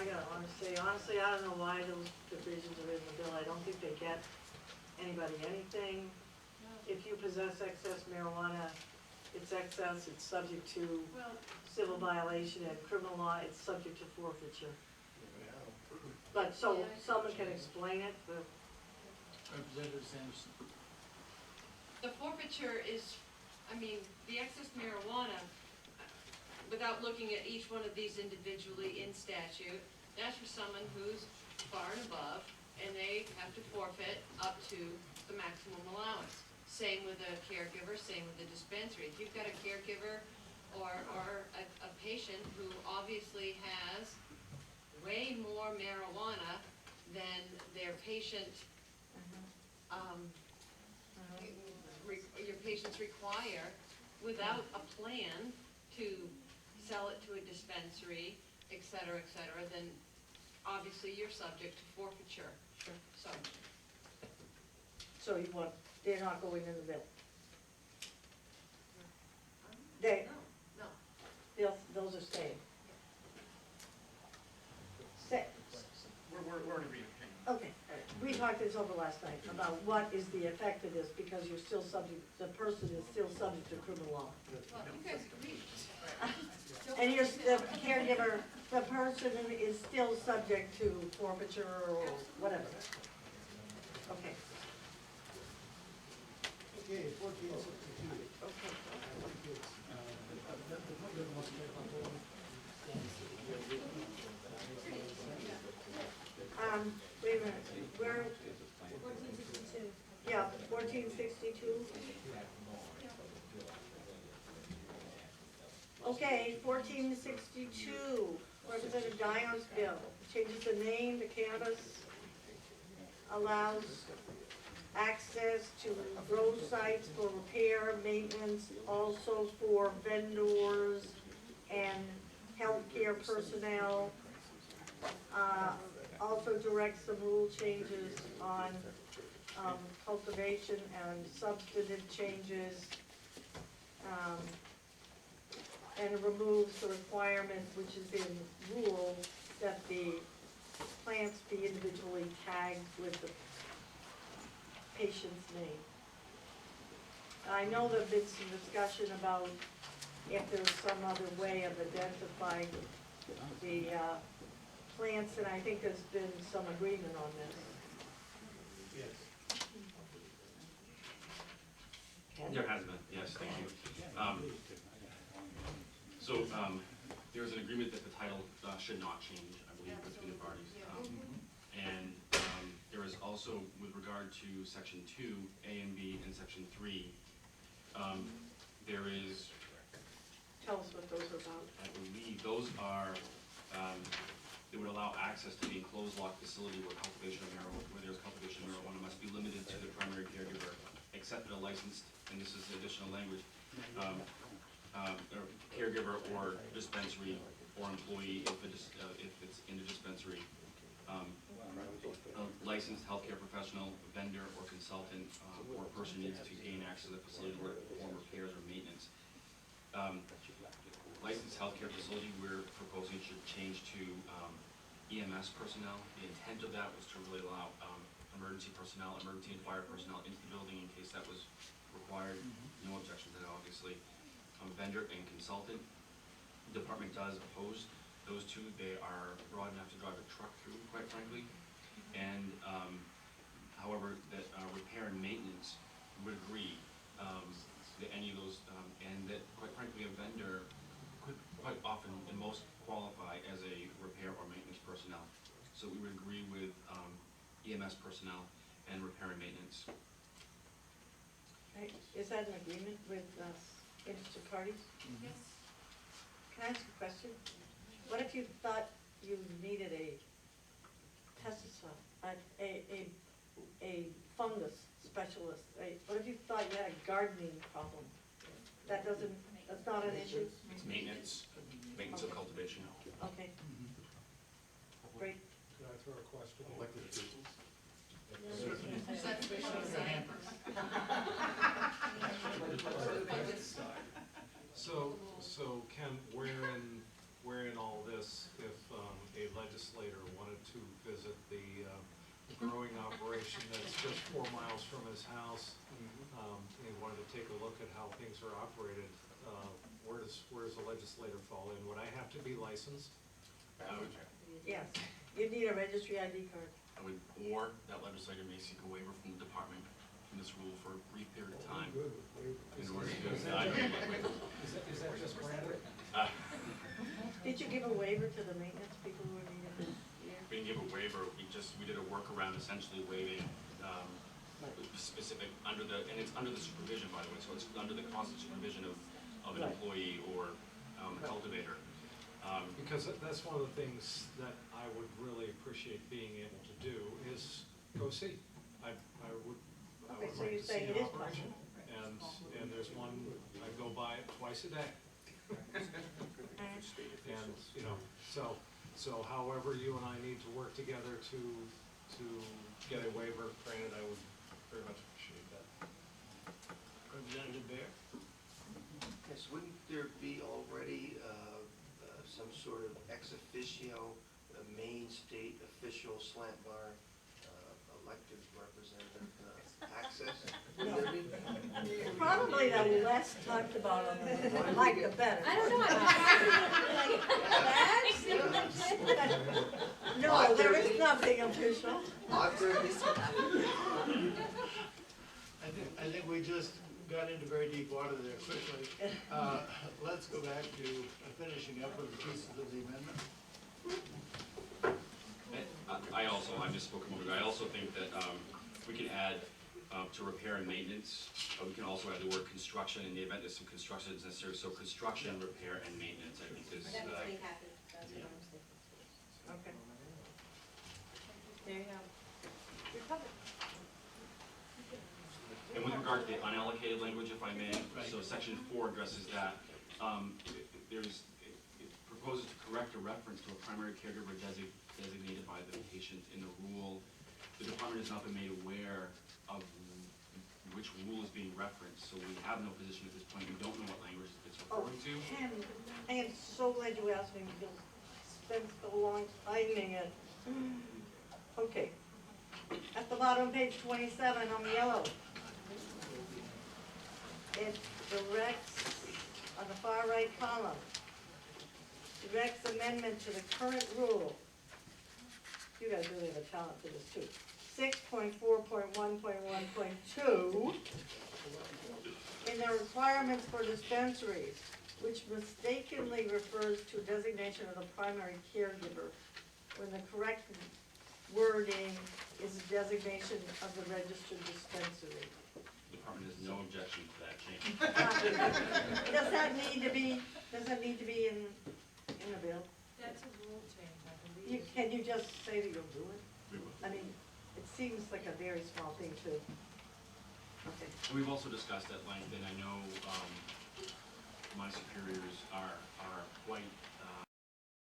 I gotta honestly, I don't know why those provisions are in the bill. I don't think they get anybody anything. If you possess excess marijuana, it's excess, it's subject to Well, civil violation, and criminal law, it's subject to forfeiture. But, so, Yeah, I see someone what can you mean. explain it, but, Representative Sanderson. the forfeiture is, I mean, the excess marijuana, without looking at each one of these individually in statute, that's for someone who's far and above, and they have to forfeit up to the maximum allowance. Same with a caregiver, same with the dispensary. If you've got a caregiver or a patient who obviously has way more marijuana than their patient, your patients require, without a plan to sell it to a dispensary, et cetera, then obviously you're subject to forfeiture. Sure. So, so you want, they're not going in the bill. They, no. those are staying. Stay. We're in agreement. Okay, all right. We talked this over last night about what is the effect of this, because you're still subject, the person is still subject to criminal law. Well, you guys agree. And you're, the caregiver, the person is still subject to forfeiture or whatever. Okay. Okay, 1462. Okay. Wait a minute, where? 1462. Yeah, 1462. Okay, 1462, Representative Dion's bill, changes the name to cannabis, allows access to grow sites for repair, maintenance, also for vendors and healthcare personnel. Also directs some rule changes on cultivation and substantive changes. And removes the requirement, which is in rule, that the plants be individually tagged with the patient's name. I know there's been some discussion about if there's some other way of identifying the plants, and I think there's been some agreement on this. Yes. There has been, yes, thank you. There's an agreement that the title should not change, I believe, between the parties. And there is also, with regard to section 2, A and B, and section 3, there is, Tell us what those are about. I believe, those are, they would allow access to the enclosed lock facility where there's cultivation of marijuana must be limited to the primary caregiver, except for the licensed, and this is additional language, or caregiver or dispensary or employee if it's in the dispensary, a licensed healthcare professional, vendor or consultant, or a person needs to gain access to the facility to perform repairs or maintenance. Licensed healthcare facility we're proposing should change to EMS personnel. The intent of that was to really allow emergency personnel, emergency and fire personnel into the building in case that was required. No objection to that, obviously. Vendor and consultant. The department does oppose those two. They are broad enough to drive a truck through, quite frankly. And however, that repair and maintenance would agree that any of those, and that quite frankly, a vendor could quite often and most qualify as a repair or maintenance personnel. So we would agree with EMS personnel and repair and maintenance. Right. Is that an agreement with interested parties? Yes. Can I ask a question? What if you thought you needed a pesticide, a fungus specialist? What if you thought you had a gardening problem? That's not an issue? It's maintenance of cultivation. Okay. Great. Can I throw a question? Elected officials. So Ken, where in all this, if a legislator wanted to visit the growing operation that's just 4 miles from his house. He wanted to take a look at how things are operated. Where does the legislator fall in? Would I have to be licensed? Yes, you need a registry ID card. Or that legislator may seek a waiver from the department from this rule for a brief period of time. Good with waivers. In order to, Is I don't know that- what waiver. is that just granted? Did you give a waiver to the maintenance people who were needed this year? We didn't give a waiver, we did a workaround essentially waiving, specific, and it's under the supervision, by the way, so it's under the constant supervision of an Right. employee or a cultivator. Because that's one of the things that I would really appreciate being able to do is go see. I would Okay, so like you're to saying see it an is operation. possible? And there's one, I go by it twice a day. And, you know, so however you and I need to work together to get a waiver granted, I would very much appreciate that. Representative Bear? Yes, wouldn't there be already some sort of ex officio, Maine state official slant bar elected representative access? No. Would there be? Probably the less talked about on the, like the better. I don't know, No, there is nothing official. Awkward. I think we just got into very deep water there quickly. Let's go back to finishing up with the pieces of the amendment. I misspoke a moment ago, I also think that, we can add, to repair and maintenance, we can also add the word construction in the event that some construction is necessary, so construction, repair, and maintenance, I think is, Okay. There you have. You're covered. And with regard to the unallocated language, if I may, Right. so section 4 addresses that. It proposes to correct a reference to a primary caregiver designated by the patient in the rule. The department has not been made aware of which rule is being referenced, so we have no position at this point. We don't know what language it's Oh, referring to. Ken, I am so glad you asked me because I spent so long finding it. Okay. At the bottom, page 27 on the yellow. It directs, on the far right column, directs amendment to the current rule. You guys really have a talent for this too. 6.4.1.1.2 in the requirements for dispensaries, which mistakenly refers to designation of the primary caregiver, when the correct wording is designation of the registered dispensary. The department has no objection to that change. Does that need to be in the bill? That's a rule change, I believe. Can you just say that you'll do it? We will. I mean, it seems like a very small thing to, okay. And we've also discussed at length, and I know my superiors are quite